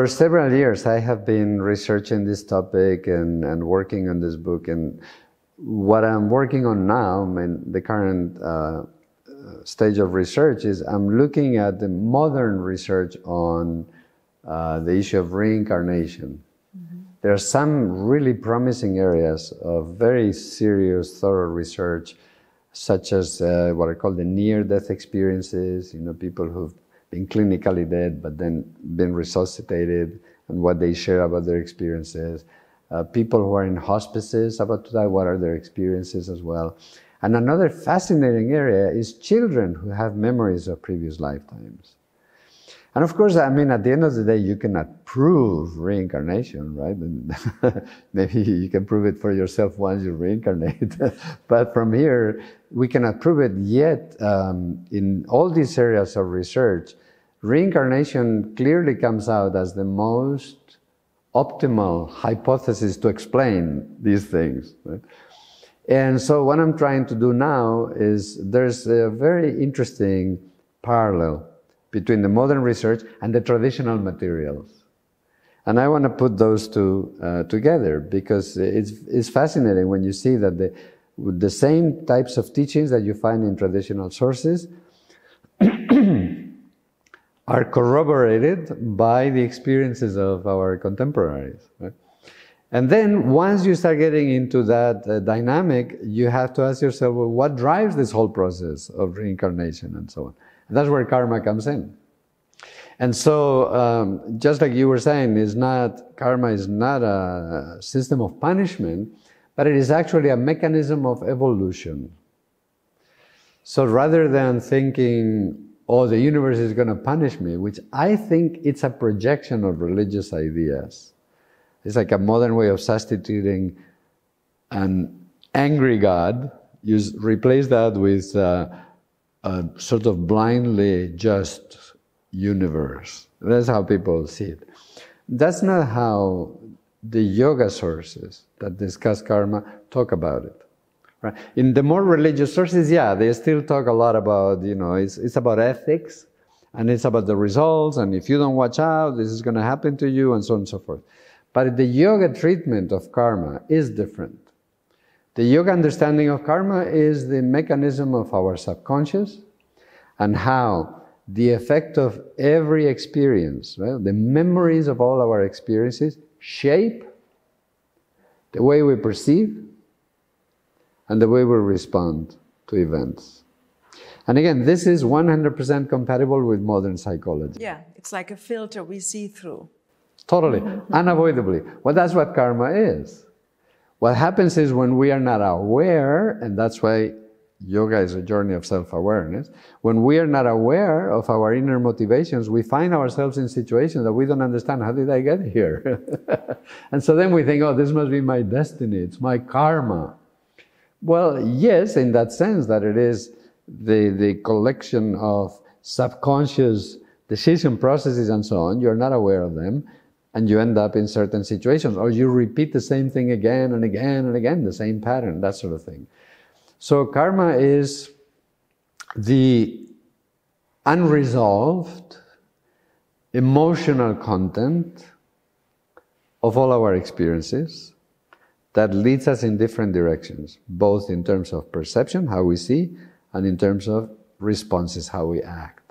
For several years, I have been researching this topic and working on this book. And what I'm working on now, the current stage of research, is I'm looking at the modern research on the issue of reincarnation. Mm-hmm. There are some really promising areas of very serious, thorough research, such as what I call the near-death experiences, people who've been clinically dead but then been resuscitated, and what they share about their experiences. People who are in hospices about to die, what are their experiences as well. And another fascinating area is children who have memories of previous lifetimes. And of course, at the end of the day, you cannot prove reincarnation, right? And maybe you can prove it for yourself once you reincarnate. But from here, we cannot prove it yet. In all these areas of research, reincarnation clearly comes out as the most optimal hypothesis to explain these things, right? And so what I'm trying to do now is there's a very interesting parallel between the modern research and the traditional materials. And I want to put those two together, because it's fascinating when you see that the same types of teachings that you find in traditional sources are corroborated by the experiences of our contemporaries, right? And then once you start getting into that dynamic, you have to ask yourself, well, what drives this whole process of reincarnation and so on? And that's where karma comes in. And so, just like you were saying, karma is not a system of punishment, but it is actually a mechanism of evolution. So rather than thinking, oh, the universe is going to punish me, which I think it's a projection of religious ideas. It's like a modern way of substituting an angry God. You replace that with a sort of blindly just universe. That's how people see it. That's not how the yoga sources that discuss karma talk about it. Right? In the more religious sources, they still talk a lot about, it's about ethics, and it's about the results, and if you don't watch out, this is going to happen to you, and so on and so forth. But the yoga treatment of karma is different. The yoga understanding of karma is the mechanism of our subconscious, and how the effect of every experience, right, the memories of all our experiences, shape the way we perceive and the way we respond to events. And again, this is 100% compatible with modern psychology. Yeah, it's like a filter we see through. Totally, unavoidably. Well, that's what karma is. What happens is when we are not aware, and that's why yoga is a journey of self-awareness, when we are not aware of our inner motivations, we find ourselves in situations that we don't understand. How did I get here? And so then we think, oh, this must be my destiny, it's my karma. Well, yes, in that sense that it is the collection of subconscious decision processes and so on. You're not aware of them, and you end up in certain situations, or you repeat the same thing again and again and again, the same pattern, that sort of thing. So karma is the unresolved emotional content of all our experiences that leads us in different directions, both in terms of perception, how we see, and in terms of responses, how we act.